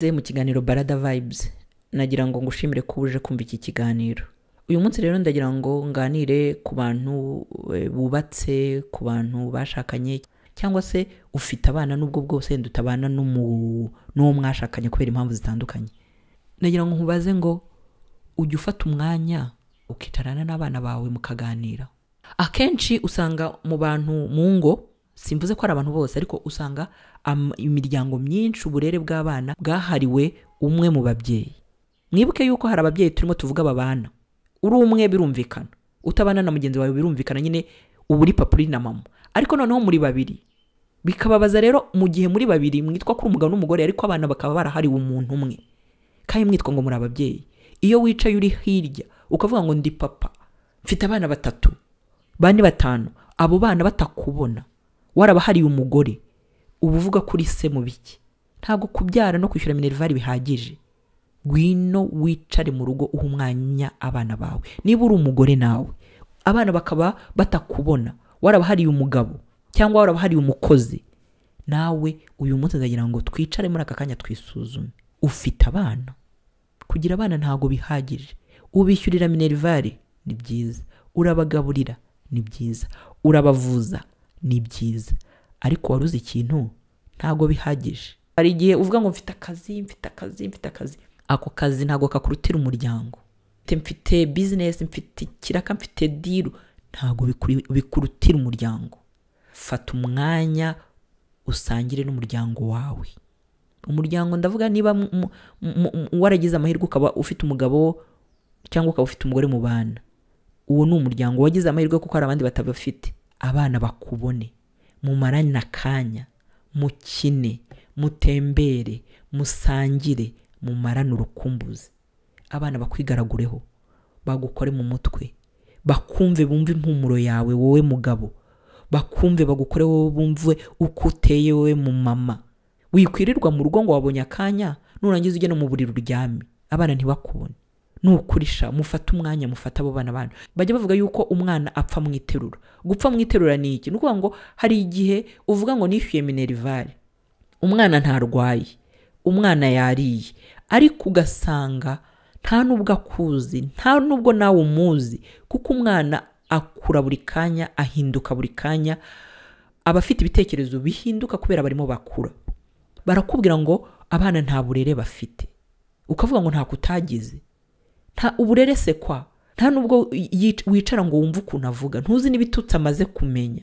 Mu kiganiro BaradaVibes nagira ngo ngushimire ko uje kumva iki kiganiro. Uyu munsi rero ndagira ngo nganire ku bantu bubatse, ku bantu bashakanye cyangwa se ufite abana nubwo bwose ndutabana n'uwo mwashakanye kubera impamvu zitandukanye. Nagira ngo nkubaze ngo ujye ufata umwanya ukicarana n'abana bawe mukaganira. Akenshi usanga mu bantu mu ngo, simvuze ko ari abantu bose ariko usanga imiryango myinshi uburere bw'abana bwahariwe umwe mu babyeyi. Mwibuke yuko hari ababyeyi turimo tuvuga babana. Uri umwe birumvikana. Utabana na mugenzi wawe birumvikana nyine uburi papa uri na mama. Ariko noneho muri babiri. Bikababaza rero mu gihe muri babiri mwitwa ko umugabo n'umugore ariko abana bakaba barahariwe umuntu umwe. Kandi mwitwa ngo muri ababyeyi. Iyo wicaye uri hirya ukavuga ngo ndi papa, mfite abana 3, 4, 5, abo bana batakubona. Warabahariye umugore. Ubuvuga kuri se mu biki. Ntago kubyara no kwishyura minervari bihagije. Gwino wicare mu rugo umwanya abana bawe. Niba uri umugore nawe, abana bakaba batakubona, warabahariye umugabo cyangwa warabahariye umukozi, nawe uyu munsi ndagira ngo twicare muri aka kanya twisuzume. Ufite abana. Kugira abana ntago bihagije. Ubishyurira minervari ni byiza, urabagaburira ni byiza, urabavuza ni byiza, ariko waruzi ikintu ntago bihagije. Hari igihe uvuga ngo mfite akazi, ako kazi ntago kakurutira umuryango. Mfite business, mfite kiraka, mfite deal, ntago bikurutira umuryango. Fata umwanya usangire n'umuryango wawe. Umuryango ndavuga niba waragize amahirwe ukaba ufite umugabo cyangwa ukaba ufite umugore mu bana, uwo ni umuryango wagize amahirwe kuko hari abandi batabafite. Abana bakubone, mumarane nakanya, mukine, mutembere, musangire, mumarane urukumbuzi. Abana bakwigaragureho, bagukore mu mutwe, bakumve bumve impumuro yawe wowe mugabo, bakumve bagukore wowe bumve uko uteye wowe mu mama. Wikwirirwa mu rugo ngo wabonye akanya nurangiza ugene mu buriri uryame, abana ntibakubone. Nukurisha mufata umwanya, mufata abo bana banyu. Bajya bavuga yuko umwana apfa mwiterura. Gupfa mwiterura ni iki? Nukuvuga ngo hari igihe uvuga ngo nishyuye minervari, umwana ntarwaye, umwana yariye, ariko ugasanga nta nubwo akuzi, nta nubwo nawe umuzi, kuko umwana akura buri kanya, ahinduka buri kanya, abafite ibitekerezo bihinduka kubera barimo bakura. Barakubwira ngo abana nta burere bafite, ukavuga ngo nta kutagize. Nta uburere se kwa, nta nubwo wicara ngo wumve ukuntu avuga, ntuzi n'ibitutsi amaze kumenya,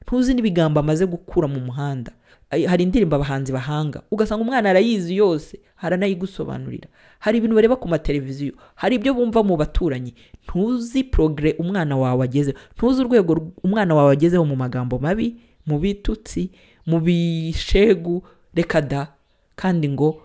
ntuzi n'ibigambo amaze gukura mu muhanda. Hari indirimbo abahanzi bahanga ugasanga umwana arayizi yose, haranayigusobanurira. Hari ibintu bareba ku mateleviziyo, hari ibyo bumva mu baturanyi. Ntuzi progrès umwana wawe ageze, ntuzi urwego umwana wawe agezeho mu magambo mabi, mu bitutsi, mu bishegu, reka da. Kandi ngo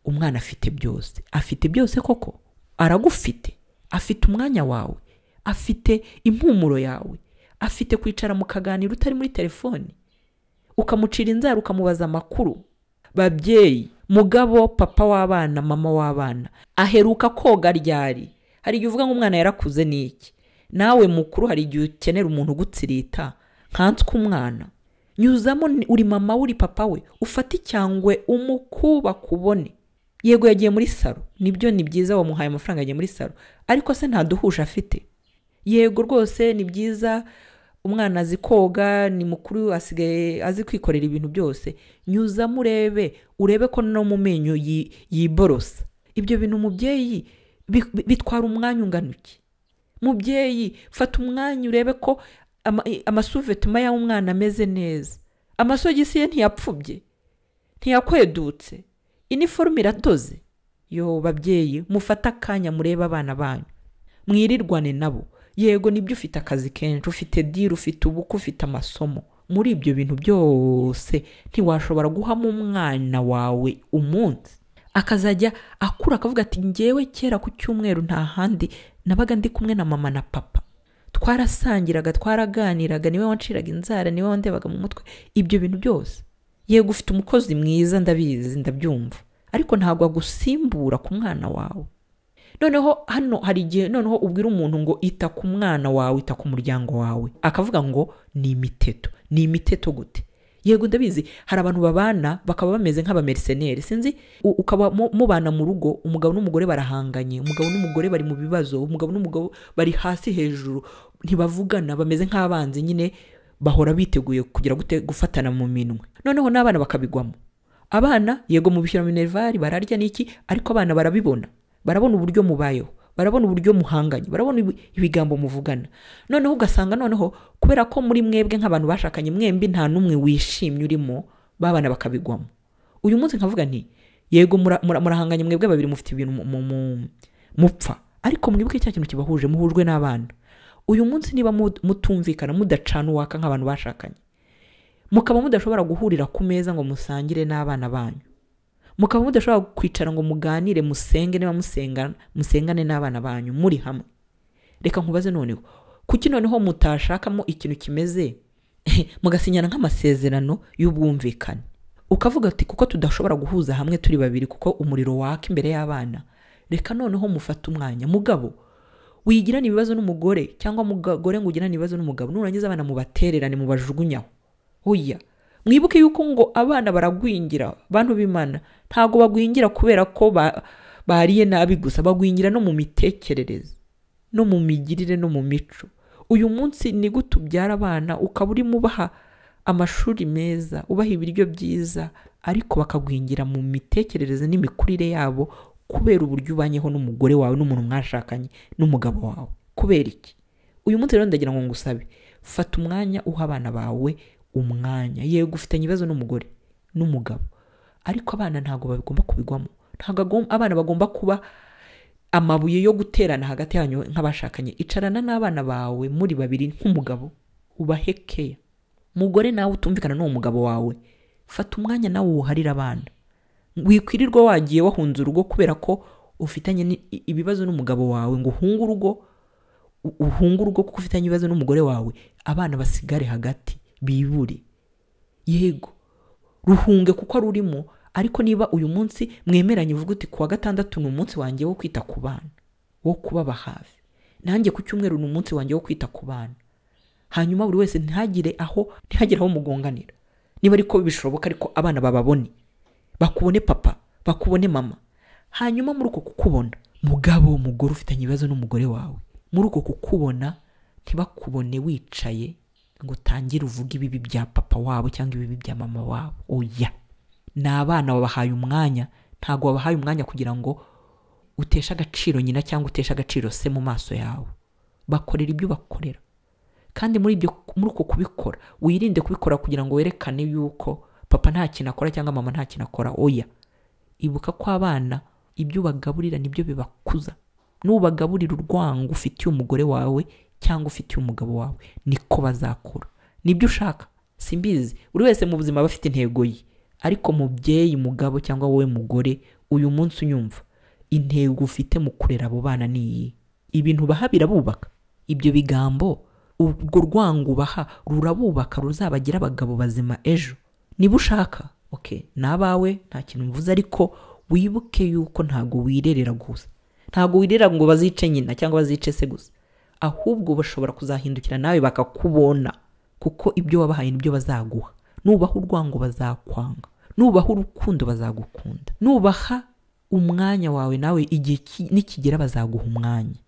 umwana afite byose koko. Aragufite, afite umwanya wawe, afite impumuro yawe, afite kwicara mukaganira utari muri telefone, ukamucira inzara ukamubaza amakuru. Babyeyi, mugabo, papa w'abana, mama w'abana, aheruka koga ryari? Hari igihe uvuga ngo umwana yarakuze niki? Nawe mukuru hari igihe ukenera umuntu gutsirita, nkanswe umwana. Nyuzamo uri mama uri papa we, ufate cyangwe umukuba kubone. Yego yagiye muri saro, nibyo ni byiza wamuhaye amafaranga yagiye muri saro, ariko se nta duhusha afite. Yego rwose ni byiza umwana azi koga, ni mukuru asigaye azi kwikorera ibintu byose. Nyuzamo urebe ko no mu menyo yiborosa. Ibyo bintu mubyeyi bitwara umwanya unganuki. Mubyeyi fata umwanya urebe ko amasuvetuma ya umwana ameze neza, amasogisi ye ntiyapfubye, ntiyakwedutse, iniforme iradoze. Yo babyeyi, mufata akanya mureba abana banyu, mwirirwane nabo. Yego nibyo ufite akazi kenshi, ufite deal, ufite ubuku, ufite amasomo. Muri ibyo bintu byose ntiwashobora guhamo umwana wawe umunsi akazajya akura akavuga ati ngewe kera ku cyumweru nta handi nabaga ndi kumwe na mama na papa, twarasangiraga, twaraganiraga, niwe wanciraga inzara, niwe wandebaga mu mutwe. Ibyo bintu byose. Yego ufite umukozi mwiza, ndabizi, ndabyumva, ariko ntago agusimbura ku mwana wawe. Noneho hano hari igihe noneho ubwira umuntu ngo ita ku mwana wawe, ita ku muryango wawe, akavuga ngo ni imiteto. Ni imiteto gute? yego ndabizi hari abantu babana bakaba bameze nk'abamercenaires sinzi ukaba mubana mu rugo umugabo n'umugore barahanganye umugabo n'umugore bari mu bibazo umugabo n'umugabo bari hasi hejuru ntibavugana bameze nk'abanzi nyine bahora biteguye kugira gufatana mu minwe noneho n'abana bakabigwamo abana yego mu bishyira minervari bararya niki ariko abana barabibona barabona uburyo mubayeho barabona uburyo muhanganye barabona ibigambo muvugana noneho ugasanga noneho kubera ko muri mwebwe nk'abantu bashakanye mwembi nta numwe wishimye urimo babana bakabigwamo uyu munsi nkavuga nti yego murahanganye mwebwe babiri mufite ibintu mupfa ariko mwibuke cya kintu kibahuje muhujwe n'abana uyu munsi niba mutumvikana mudacana waka nk'abantu bashakanye mukaba mudashobora guhurira ku meza ngo musangire n'abana banyu mukaba mudashobora kwicara ngo muganire musenge niba musengane n'abana banyu muri hamwe reka nkubaze noneho kuki noneho mutashakamo ikintu kimeze mugasinyana nk'amasezerano y'ubwumvikane ukavuga ati kuko tudashobora guhuza hamwe turi babiri kuko umuriro waka imbere y'abana reka noneho mufata umwanya mugabo wigirana ibibazo n'umugore cyangwa mugore ngo ugirane ibibazo n'umugabo nurangiza abana mubatererane mubajugunyaho oya mwibuke yuko ngo abana baragwingira bantu b'Imana ntago bagwingira kubera ko bariye nabi gusa bagwingira no mu mitekerereze no mu migirire no mu mico uyu munsi ni gutubyara abana ukaburi mubaha amashuri meza ubaha ibiryo byiza ariko bakagwingira mu mitekerereze n'imikurire yabo kubera uburyo ubanyeho n'umugore wawe n'umuntu mwashakanye n'umugabo wawe kubera iki uyu munsi rero ndagira ngo ngusabe fata umwanya uha abana bawe umwanya yego ufitanye ibibazo n'umugore n'umugabo ariko abana ntago bagomba kubigwamo ntago abana bagomba kuba amabuye yo guterana hagati yanyu nk'abashakanye icarana n'abana bawe muri babiri nk'umugabo ubahekeye mugore nawe utumvikana n'uwo mugabo wawe fata umwanya nawe uharira abana wikwirirwa wagiye wahunze urugo kubera ko ufitanye ibibazo n'umugabo wawe ngo uhunge urugo kuko ufitanye ibibazo n'umugore wawe abana basigare hagati bibure yego ruhunge kuko rurimo ariko niba uyu munsi mwemeranye uvuga uti kuwa gatandatu ni umunsi wanjye wo kwita ku bana wo kubaba hafi nanjye ku cyumweru ni umunsi wanjye wo kwita ku bana hanyuma buri wese ntihagire aho mugonganira niba ariko bishoboka ariko abana bababone bakubone papa bakubone mama hanyuma muri uko kukubona mugabo umugore ufitanye ibibazo n'umugore wawe muri uko kukubona ntibakubone wicaye ngo tangire uvuge ibibi bya papa wabo cyangwa ibibi bya mama wabo oya n'abana wabahaye umwanya ntago wabahaye umwanya kugira ngo utesha agaciro nyina cyangwa utesha agaciro se mu maso yawe bakorera ibyo bakorera kandi muri uko kubikora wirinde kubikora kugira ngo werekane yuko papa nta kintu akora cyangwa mama nta kintu akora oya ibuka ko abana ibyo bagaburira nibyo bibakuza nubagaburira urwango ufitiye umugore wawe cyangwa ufitiye umugabo wawe niko bazakura nibyo ushaka simbizi buri wese mu buzima bafite intego ye ariko mubyeyi mugabo cyangwa wowe mugore uyu munsi unyumva intego ufite mu kurera abo bana ni ibintu baha birabubaka ibyo bigambo urwo rwango baha rurabubaka ruzabagira abagabo bazima ejo niba ushaka okay nabawe nta kintu mvuze ariko wibuke yuko ntago wirerera gusa ntago wirera ngo bazice nyina cyangwa bazice se gusa ahubwo bashobora kuzahindukira nawe bakakubona kuko ibyo wabahaye nibyo bazaguha nubaha urwango bazakwanga nubaha urukundo bazagukunda nubaha umwanya wawe nawe igihe nikigera bazaguha umwanya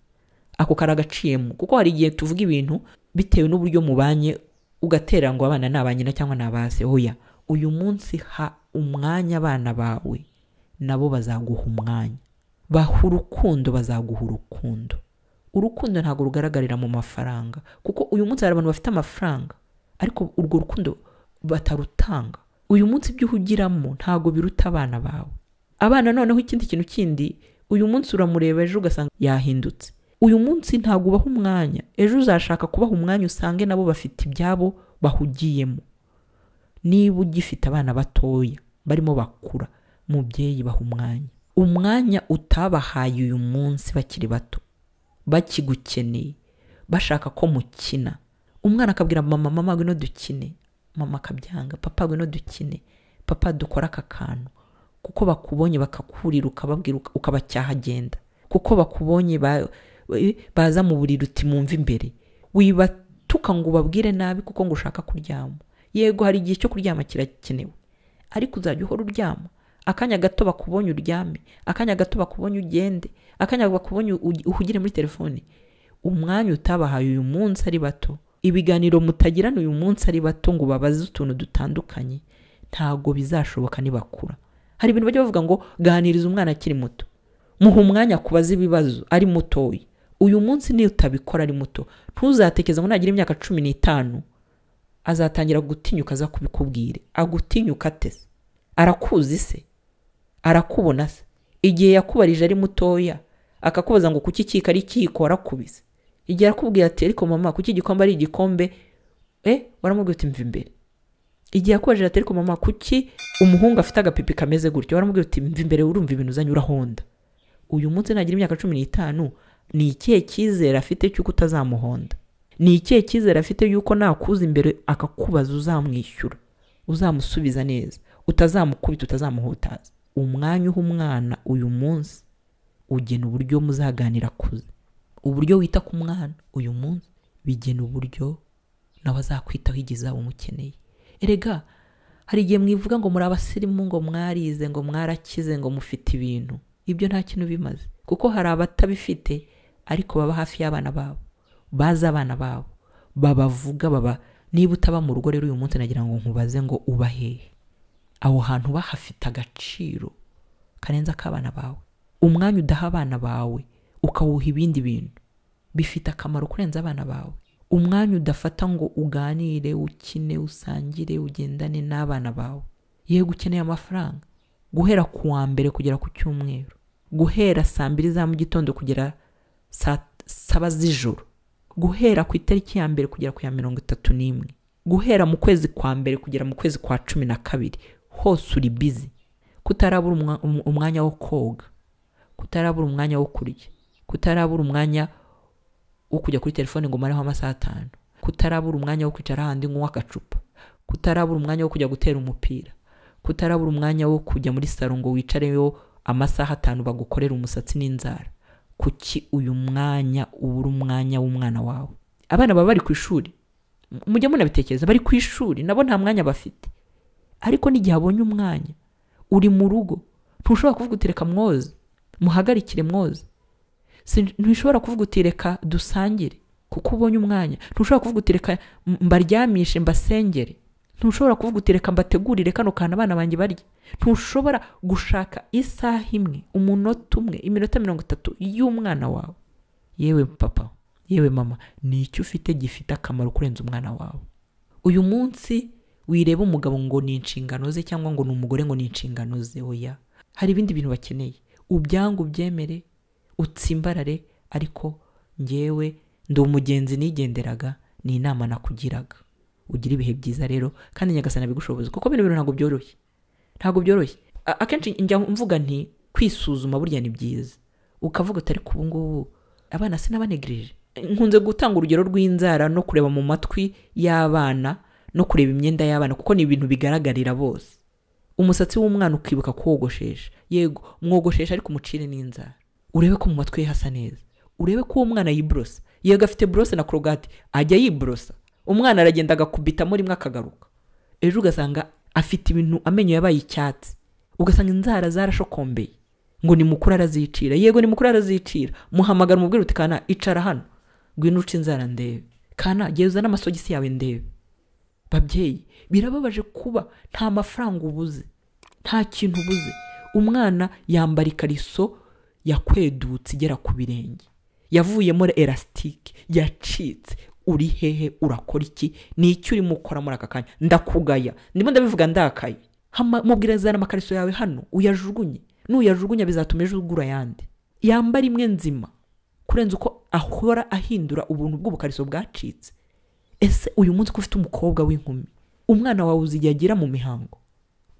ako karagaciyemo kuko hari igihe tuvuga ibintu bitewe n'uburyo mubanye ugatera ngo abana nabanyina cyangwa nabase oya uyu munsi ha umwanya abana bawe nabo bazaguha umwanya baha urukundo bazaguha urukundo ntago rugaragarira mu mafaranga kuko uyu munsi hari abantu bafite amafaranga ariko urwo rukundo batarutanga uyu munsi ibyo uhugiramo ntago biruta abana bawe abana noneho ikindi kintu kindi uyu munsi uramureba ejo ugasanga yahindutse uyu munsi ntago ubaha umwanya ejo uzashaka kubaha umwanya usange nabo bafite ibyabo bahugiyemo niba ugifite abana batoya barimo bakura mubyeyi baha umwanya utabahaye uyu munsi bakiri bato bakigukeneye bashaka ko mukina umwana akabwira mama ngwino dukine mama akabyanga papa ngwino dukine papa dukora aka kantu kuko bakubonye bakakurira ukababwira ukabacyaha agenda kuko bakubonye baza mu buriri uti mumva imbere wibatuka ngo ubabwire nabi kuko ngo ushaka kuryama yego hari igihe cyo kuryama kirakenewe, ariko uzajya uhora uryama, akanya gato bakubonye uryame, akanya gato bakubonye ugende, akanya bakubonye uhugire muri telefone. Umwanya utabahaye uyu munsi ari bato, ibiganiro mutagirana uyu munsi ari bato ngo babaze utuntu dutandukanye, ntago bizashoboka nibakura. Hari ibintu bajya bavuga ngo ganiriza umwana akiri muto, muha umwanya kubaza ibibazo ari mutoyi. Uyu munsi niyo utabikora ari muto, ntuzatekereza ngo nagira imyaka 15 azatangira gutinyuka aza kubikubwire. Agutinyuka atese, arakuzi se, arakubona se. Igihe yakubarije ari mutoya akakubaza ngo kuki kika ari kiko arakubise, igihe arakubwira ati ariko mama kuki igikombe ari igikombe, waramubwira uti mva imbere. Igihe yakubarije ati ariko mama kuki umuhungu afite agapipi kameze gutyo, waramubwira uti mva imbere, urumva ibintu uzanyura honda. Uyu munsi nagira imyaka 15, ni ikihe cyizere afite cy'uko utazamuhonda? Ni ikihe cyizere afite yuko nakuza imbere akakubaza uzamwishyura, uzamusubiza neza, utazamukubita, utazamuhutaza? Umwanya uha umwana uyu munsi ugena uburyo muzaganira kuze. Uburyo wita ku mwana uyu munsi bigena uburyo nawe azakwitaho igihe umukeneye. Erega hari igihe mwivuga ngo muri abasirimu, ngo mwarize, ngo mwarakize, ngo mufite ibintu. Ibyo nta kintu bimaze, kuko hari abatabifite ariko baba hafi y'abana babo, bazi abana babo, babavuga. Niba utaba mu rugo rero uyu munsi nagira ngo nkubaze ngo uba hehe? Aho hantu bahafite agaciro karenza k'abana bawe. Umwanya udaha abana bawe ukawuha ibindi bintu bifite akamaro kurenza abana bawe. Umwanya udafata ngo uganire, ukine, usangire, ugendane n'abana bawe. Yego ukeneye amafaranga, guhera ku wa mbere kugera ku cyumweru, guhera 2 za mu gitondo kugera 7 z'ijoro, guhera ku itariki ya mbere kugera ku ya 31, guhera mu kwezi kwa mbere kugera mu kwezi kwa 12, hose uri busy. Kutarabura umwanya wo koga, kutarabura umwanya wo kurya, kutarabura umwanya wo kujya kuri telefone ngo mareho amasaha 5, kutarabura umwanya wo kwicara handi nk'uwa gacupa, kutarabura umwanya wo kujya gutera umupira, kutarabura umwanya wo kujya muri salon ngo wicareyo amasaha 5 bagukorera umusatsi n'inzara. Kuki uyu mwanya ubura umwanya w'umwana wawe? Abana baba bari ku ishuri, mujye munabitekereza, bari ku ishuri nabo nta mwanya bafite, ariko n'igihe abonye umwanya uri mu rugo, ntushobora kuvuga utireka mwoze, muhagarikire mwoze. Ntushobora kuvuga utireka dusangire kuko ubonye umwanya. Ntushobora kuvuga utireka mbaryamishe mbasengere. Ntushobora kuvuga utireka mbategurire kano kana abana banjye barye. Ntushobora gushaka isaha imwe, umunota umwe, iminota 30 y'umwana wawe. Yewe papa, yewe mama, ni icyo ufite gifite akamaro kurenza umwana wawe. Uyu munsi wireba umugabo ngo ni inshingano ze, cyangwa ngo ni umugore ngo ni inshingano ze. Oya, hari ibindi bintu bakeneye. Ubyangu byemere, utsimbarare, ariko ngewe ndi umugenzi nigenderaga, ni inama nakugiraga. Ugira ibihe byiza rero, kandi nyagasana bigushoboza, kuko bino bintu ntabwo byoroshye. Ntabwo byoroshye. Akenshi njya mvuga nti kwisuzuma burya ni byiza. Ukavuga utari ku ngubu abana sinabanegrije. Nkunze gutanga urugero rw'inzara no kureba mu matwi y'abana no kureba imyenda y'abana, kuko ni ibintu bigaragarira bose. Umusatsi w'umwana ukibuka kuwogoshesha, yego mwogoshesha ariko umucire n'inzara. Urebe ko mu matwi hasa neza, urebe ko uwo mwana yibrosa, yego afite brose na crogate, ajya yibrosa. Umwana aragenda agakubita muri mwe akagaruka, ejo ugasanga afite ibintu amenyo yabaye icyatsi, ugasanga inzara zarashokombeye. Ngo ni mukuru arazicira, yego ni mukuru arazicira. Muhamagara umubwire uti kana icara hano, ngwino uca inzara ndebe, kana geza n'amasogisi yawe ndebe. Babyeyi, birababaje kuba nta mafaranga ubuze, nta kintu ubuze. Umwana yambara ikariso yakwedutse igera ku birenge, yavuyemo elastique yacitse. Uri hehe? Urakora iki? Ni icyo urimo ukora muri aka kanya? Ndakugaya, ndimo ndabivuga ndakaye. Mubwira zana amakariso yawe hano uyajugunye, nuyajugunya bizatuma ejo ugura yandi. Yambara imwe nzima kurenza uko ahora ahindura ubuntu bw'ubukariso bwacitse. Ese uyu munsi ko ufite umukobwa w'inkumi, umwana wawe uziyagira mu mihango,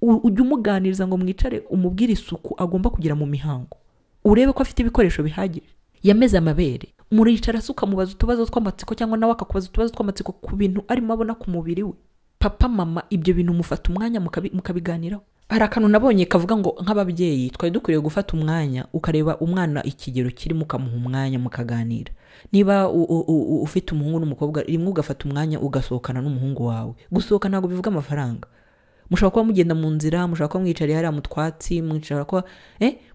ujye umuganiriza ngo mwicare umubwire isuku agomba kugira mu mihango, urebe ko afite ibikoresho bihagije. Yameze amabere, muricara suka mubaza utubazo tw'amatsiko, cyangwa nawe akakubaza utubazo tw'amatsiko ku bintu arimo abona ku mubiri we. Papa mama, ibyo bintu mufata umwanya mukabiganiraho. hari akantu nabonye kavuga ngo nk'ababyeyi twari dukwiriye gufata umwanya ukareba umwana ikigero kirimo ukamuha umwanya mukaganira. Niba ufite umuhungu n'umukobwa rimwe ugafata umwanya ugasohokana n'umuhungu wawe. Gusohoka ntabwo bivuga amafaranga. Mushobora kuba mugenda mu nzira, mushobora kuba mwicariye hariya mu twatsi, mushobora kuba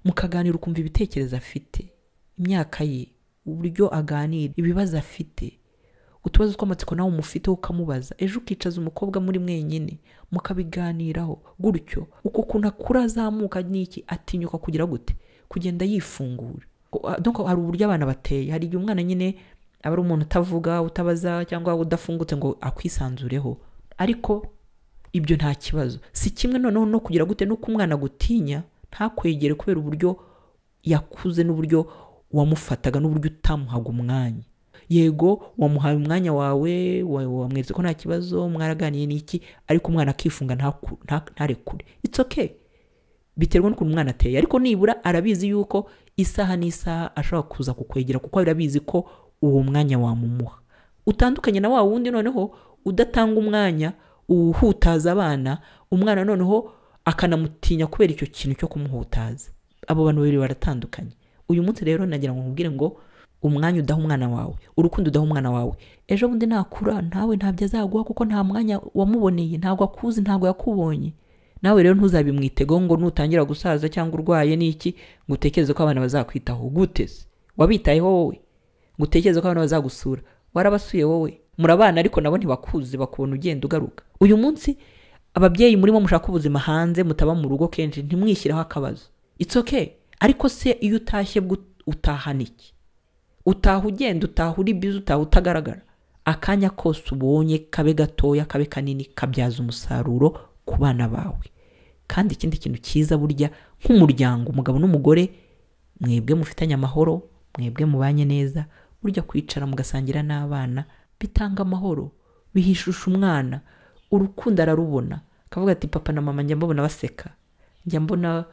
mukaganira ukumva ibitekerezo afite, imyaka ye, uburyo aganira, ibibazo afite, utubazo tw'amatsiko nawe umufite ukamubaza. Ejo ukicaza umukobwa muri mwenyine mukabiganiraho gutyo. Uko kuntu akura azamuka n'iki atinyuka kugira gute kugenda yifungura. Donc hari uburyo abana bateye. Hari igihe umwana nyine aba ari umuntu utavuga, utabaza cyangwa udafungutse ngo akwisanzureho, ariko ibyo nta kibazo. Si kimwe noneho no kugira gute no kumwana gutinya ntakwegere kubera uburyo yakuze n'uburyo wamufataga n'uburyo utamuhaga umwanya. Yego wamuhaye umwanya wawe, wamweretse ko nta kibazo, mwaraganiye n'iki, ariko umwana akifunga ntarekure. It's okay. Biterwa n'ukuntu umwana ateye, ariko nibura arabizi yuko isaha n'isaha ashobora kuza kukwegera kuko arabizi ko uwo mwanya wamumuha. Utandukanye na wa wundi noneho udatanga umwanya, uhutaza abana, umwana noneho akanamutinya kubera icyo kintu cyo kumuhutaza. Abo bantu babiri baratandukanye. Uyu munsi rero nagira ngo nkubwire ngo umwanya udaha umwana wawe, urukundo udaha umwana wawe, ejo bundi nakura ntawe ntabyo azaguha kuko nta mwanya wamuboneye, ntabwo akuzi, ntabwo yakubonye. Nawe rero ntuzabimwitego ngo nutangira gusaza cyangwa urwaye n'iki ngo utekereze ko abana bazakwitaho. Guteze wabitayeho wowe ngo utekereze ko abana bazagusura. Warabasuye wowe, murabana ariko nabo ntibakuzi, bakubona ugenda ugaruka. Uyu munsi ababyeyi murimo mushaka ubuzima hanze, mutaba mu rugo kenshi, ntimwishyiraho akabazo. It's okay. Ariko se iyo utashye utahana iki? Utaha ugenda, utaha uri bizi, utaha utagaragara. Akanya kose ubonye kabe gatoya kabe kanini kabyaza umusaruro ku bana bawe. Kandi ikindi kintu cyiza burya nk'umuryango, umugabo n'umugore, mwebwe mufitanye amahoro, mwebwe mubanye neza, burya kwicara mugasangira n'abana bitanga amahoro, bihishusha umwana, urukundo ararubona. Kavuga ati papa na mama njya mbona baseka, njya mbona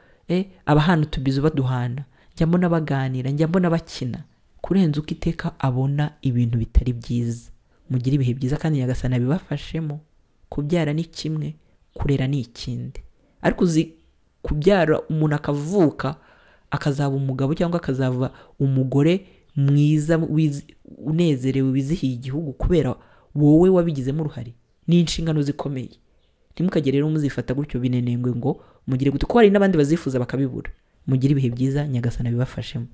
abahana utubizo baduhana, njya mbona baganira, njya mbona bakina, kurenza uko iteka abona ibintu bitari byiza. Mugira ibihe byiza kandi Nyagasani bibafashemo. Kubyara ni kimwe, kurera ni ikindi. Ariko uzi kubyara umuntu akavuka akazaba umugabo cyangwa akazava umugore mwiza unezerewe wizihiye igihugu kubera wowe wabigizemo uruhare, ni inshingano zikomeye. Ntimukagere rero muzifata gutyo binenengwe ngo mugire gute, ko hari n'abandi bazifuza bakabibura. Mugira ibihe byiza Nyagasani bibafashemo.